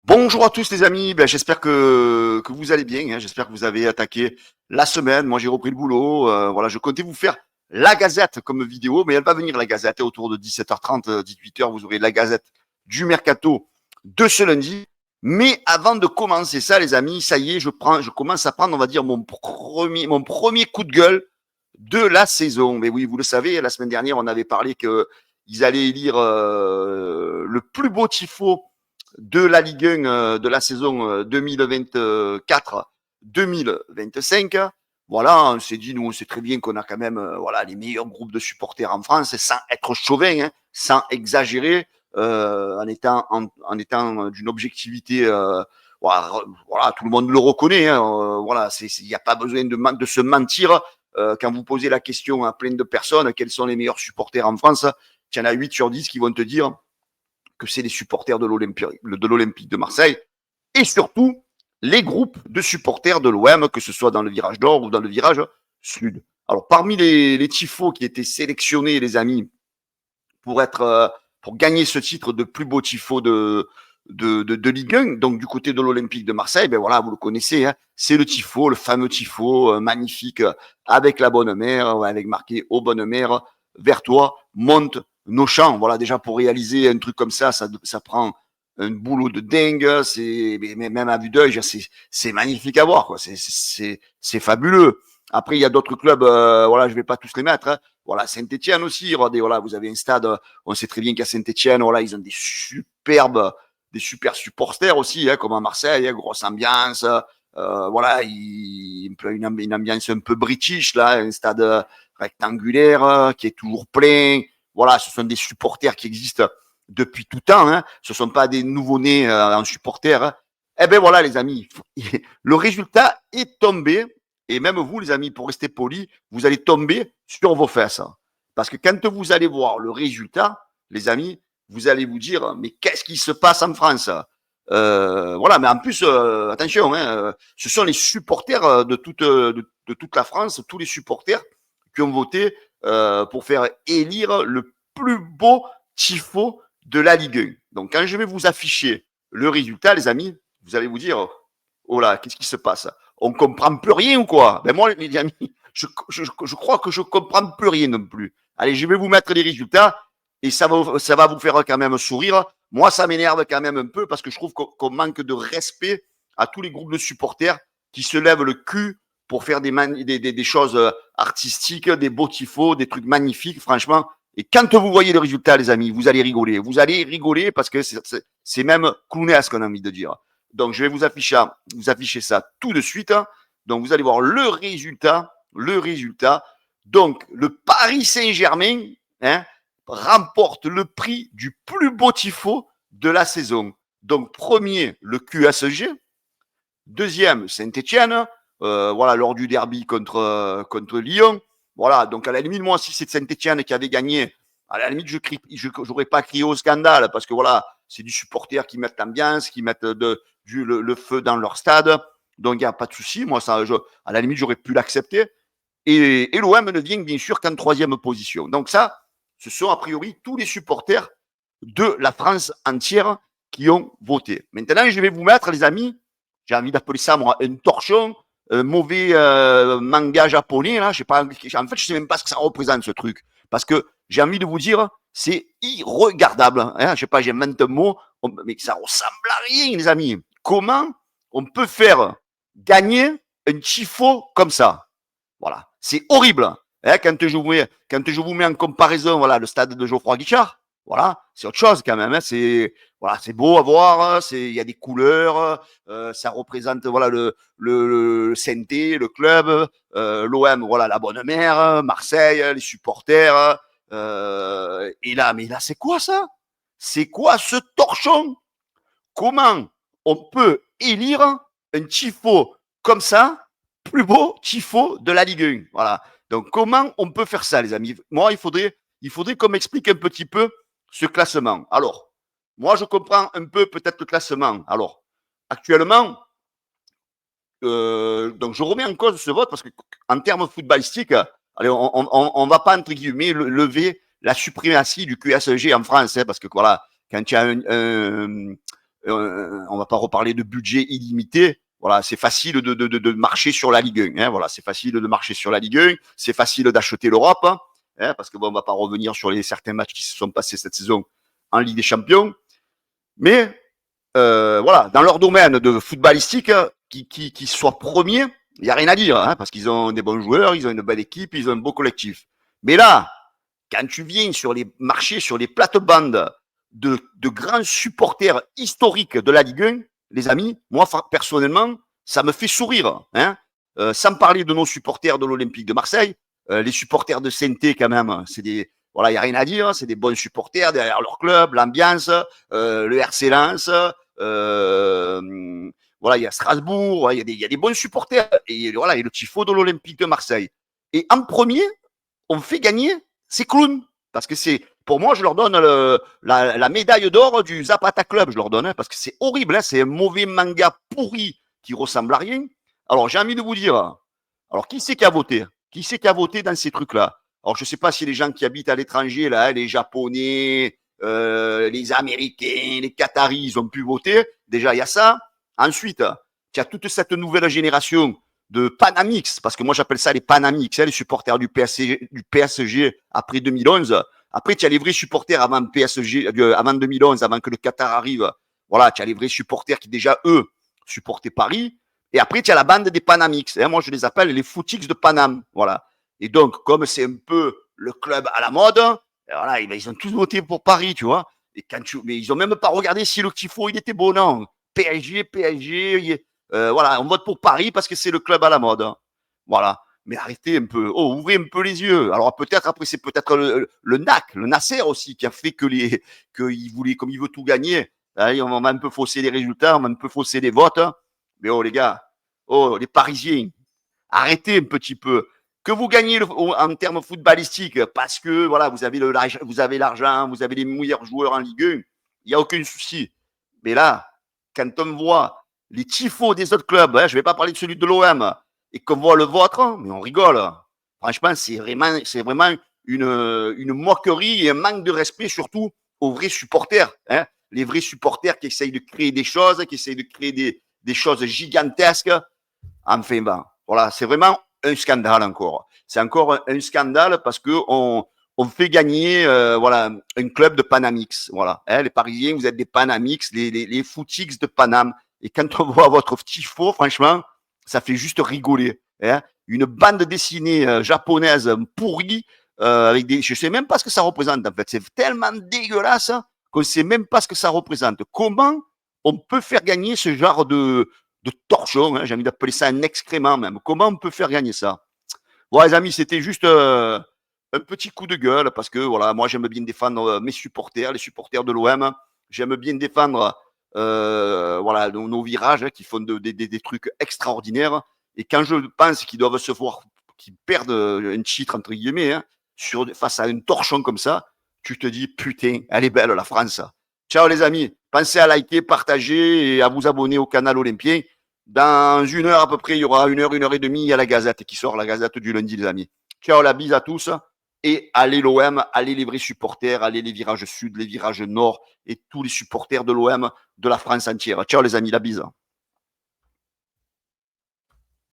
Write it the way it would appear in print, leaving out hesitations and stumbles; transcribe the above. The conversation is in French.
Bonjour à tous les amis, j'espère que vous allez bien, hein. J'espère que vous avez attaqué la semaine. Moi j'ai repris le boulot, voilà, je comptais vous faire la gazette comme vidéo, mais elle va venir la gazette autour de 17h30, 18h, vous aurez la gazette du mercato de ce lundi. Mais avant de commencer ça les amis, ça y est, je commence à prendre, on va dire, mon premier coup de gueule de la saison. Mais oui, vous le savez, la semaine dernière on avait parlé qu'ils allaient élire le plus beau tifo de la Ligue 1 de la saison 2024-2025. Voilà, on s'est dit, nous, on sait très bien qu'on a quand même voilà, les meilleurs groupes de supporters en France, sans être chauvin, hein, sans exagérer, en étant d'une objectivité. Voilà, tout le monde le reconnaît. Hein, voilà, il n'y a pas besoin de se mentir. Quand vous posez la question à plein de personnes, quels sont les meilleurs supporters en France, il y en a 8 sur 10 qui vont te dire que c'est les supporters de l'Olympique de Marseille, et surtout les groupes de supporters de l'OM, que ce soit dans le virage nord ou dans le virage sud. Alors, parmi les tifos qui étaient sélectionnés, les amis, pour gagner ce titre de plus beau tifo de Ligue 1, donc du côté de l'Olympique de Marseille, ben voilà, vous le connaissez, hein, c'est le tifo, le fameux tifo magnifique, avec la bonne mère, avec marqué "Ô bonne mère, vers toi monte nos champs". Voilà, déjà pour réaliser un truc comme ça prend un boulot de dingue, même à vue d'œil, c'est magnifique à voir, quoi. C'est fabuleux. Après, il y a d'autres clubs, voilà, je vais pas tous les mettre, hein. Voilà, Saint-Etienne aussi, regardez, voilà, vous avez un stade, on sait très bien qu'à Saint-Etienne, voilà, ils ont des super supporters aussi, hein, comme à Marseille, hein, grosse ambiance, voilà, une ambiance un peu british, là, un stade rectangulaire qui est toujours plein. Voilà, ce sont des supporters qui existent depuis tout temps, hein. Ce ne sont pas des nouveaux-nés en supporters, hein. Eh bien voilà, les amis, le résultat est tombé. Et même vous, les amis, pour rester poli, vous allez tomber sur vos fesses. Parce que quand vous allez voir le résultat, les amis, vous allez vous dire, mais qu'est-ce qui se passe en France? Voilà, mais en plus, attention, hein, ce sont les supporters de toute la France, tous les supporters qui ont voté pour faire élire le plus beau tifo de la Ligue 1. Donc, quand je vais vous afficher le résultat, les amis, vous allez vous dire, oh là, qu'est-ce qui se passe? On comprend plus rien ou quoi? Ben moi, les amis, je crois que je comprends plus rien non plus. Allez, je vais vous mettre les résultats et ça va vous faire quand même sourire. Moi, ça m'énerve quand même un peu parce que je trouve qu'on manque de respect à tous les groupes de supporters qui se lèvent le cul pour faire des choses artistiques, des beaux tifos, des trucs magnifiques, franchement. Et quand vous voyez le résultat, les amis, vous allez rigoler. Vous allez rigoler parce que c'est même clownesque, on a envie de dire. Donc, je vais vous afficher ça tout de suite, hein. Donc, vous allez voir le résultat. Le résultat. Donc, le Paris Saint-Germain, hein, remporte le prix du plus beau tifo de la saison. Donc, premier, le QSG. Deuxième, Saint-Etienne. Voilà, lors du derby contre Lyon. Voilà, donc à la limite, moi, si c'est Saint-Etienne qui avait gagné, à la limite, je n'aurais pas crié au scandale parce que voilà, c'est du supporter qui mettent l'ambiance, qui mettent le feu dans leur stade. Donc, il n'y a pas de souci. Moi, à la limite, j'aurais pu l'accepter. Et l'OM ne vient bien sûr qu'en troisième position. Donc, ça, ce sont a priori tous les supporters de la France entière qui ont voté. Maintenant, je vais vous mettre, les amis, j'ai envie d'appeler ça, moi, un torchon, un mauvais manga japonais, là. Je sais pas, en fait, je sais même pas ce que ça représente, ce truc. Parce que j'ai envie de vous dire, c'est irregardable. Hein. Je sais pas, j'invente un mot, mais ça ressemble à rien, les amis. Comment on peut faire gagner un tifo comme ça? Voilà. C'est horrible. Hein, quand je vous mets en comparaison, voilà, le stade de Geoffroy Guichard, voilà, c'est autre chose quand même. Hein, c'est beau à voir. Il y a des couleurs. Ça représente voilà le CNT, le club, l'OM, voilà la bonne mère, Marseille, les supporters. Et là, mais là, c'est quoi ça? C'est quoi ce torchon? Comment on peut élire un tifo comme ça, plus beau tifo de la Ligue 1? Voilà. Donc, comment on peut faire ça, les amis? Moi, il faudrait qu'on m'explique un petit peu ce classement. Alors, moi, je comprends un peu peut-être le classement. Alors, actuellement, donc je remets en cause ce vote parce qu'en termes footballistiques, allez, on va pas, entre guillemets, lever la suprématie du QSG en France, hein, parce que voilà, quand il y a On va pas reparler de budget illimité. Voilà, c'est facile de marcher sur la Ligue 1. Hein, voilà, c'est facile de marcher sur la Ligue 1. C'est facile d'acheter l'Europe. Hein, parce que bon, on va pas revenir sur certains matchs qui se sont passés cette saison en Ligue des Champions. Mais voilà, dans leur domaine de footballistique, qui soient premiers, il n'y a rien à dire, hein, parce qu'ils ont des bons joueurs, ils ont une belle équipe, ils ont un beau collectif. Mais là, quand tu viens sur les marchés, sur les plates-bandes de grands supporters historiques de la Ligue 1, les amis, moi, personnellement, ça me fait sourire. Hein. Sans parler de nos supporters de l'Olympique de Marseille, les supporters de Saint-Étienne, quand même, c'est des... Voilà, il n'y a rien à dire, c'est des bons supporters derrière leur club, l'ambiance, le RC Lens, voilà, il y a Strasbourg, il y a des bons supporters, et voilà, et le tifo de l'Olympique de Marseille. Et en premier, on fait gagner ces clowns. Parce que c'est, pour moi, je leur donne la médaille d'or du Zapata Club, je leur donne, hein, parce que c'est horrible, hein, c'est un mauvais manga pourri qui ressemble à rien. Alors, j'ai envie de vous dire, alors, qui c'est qui a voté? Qui c'est qui a voté dans ces trucs-là? Alors, je ne sais pas si les gens qui habitent à l'étranger, là, les Japonais, les Américains, les Qataris, ils ont pu voter. Déjà, il y a ça. Ensuite, tu as toute cette nouvelle génération de Panamix, parce que moi j'appelle ça les Panamix, hein, les supporters du PSG après 2011. Après, tu as les vrais supporters avant PSG, avant 2011, avant que le Qatar arrive. Voilà, tu as les vrais supporters qui déjà, eux, supportaient Paris. Et après, tu as la bande des Panamix. Hein, moi, je les appelle les Footix de Paname. Voilà. Et donc, comme c'est un peu le club à la mode, voilà, ils ont tous voté pour Paris, tu vois. Et mais ils n'ont même pas regardé si le tifo, il était beau, non. PSG, voilà, on vote pour Paris parce que c'est le club à la mode. Hein. Voilà. Mais arrêtez un peu. Oh, ouvrez un peu les yeux. Alors peut-être après, c'est peut-être le NAC, le Nasser aussi, qui a fait qu'il voulait, comme il veut tout gagner. Allez, on va un peu fausser les résultats, on va un peu fausser les votes. Hein. Mais oh les gars, oh les Parisiens, arrêtez un petit peu. Que vous gagnez en termes footballistiques parce que voilà, vous avez l'argent, vous avez les meilleurs joueurs en Ligue 1, il n'y a aucun souci. Mais là, quand on voit les tifos des autres clubs, hein, je ne vais pas parler de celui de l'OM, et qu'on voit le vôtre, mais on rigole. Franchement, c'est vraiment une moquerie et un manque de respect, surtout aux vrais supporters. Hein, les vrais supporters qui essayent de créer des choses, qui essayent de créer des choses gigantesques. Enfin, ben, voilà, c'est vraiment un scandale encore. C'est encore un scandale parce qu'on fait gagner voilà, un club de Panamix. Voilà. Hein, les Parisiens, vous êtes des Panamix, les footix de Paname. Et quand on voit votre tifo, franchement, ça fait juste rigoler. Hein. Une bande dessinée japonaise pourrie, avec des, je ne sais même pas ce que ça représente. En fait, c'est tellement dégueulasse qu'on ne sait même pas ce que ça représente. Comment on peut faire gagner ce genre de torchon, hein, j'ai envie d'appeler ça un excrément même. Comment on peut faire gagner ça? Bon, les amis, c'était juste un petit coup de gueule parce que voilà, moi j'aime bien défendre mes supporters, les supporters de l'OM. J'aime bien défendre voilà, nos virages hein, qui font des trucs extraordinaires. Et quand je pense qu'ils doivent se voir, qu'ils perdent un titre, entre guillemets, hein, face à un torchon comme ça, tu te dis, putain, elle est belle la France. Ciao les amis, pensez à liker, partager et à vous abonner au canal Olympien. Dans une heure à peu près, il y aura une heure et demie, il y a la Gazette qui sort, la Gazette du lundi, les amis. Ciao, la bise à tous. Et allez l'OM, allez les vrais supporters, allez les virages sud, les virages nord et tous les supporters de l'OM de la France entière. Ciao, les amis, la bise.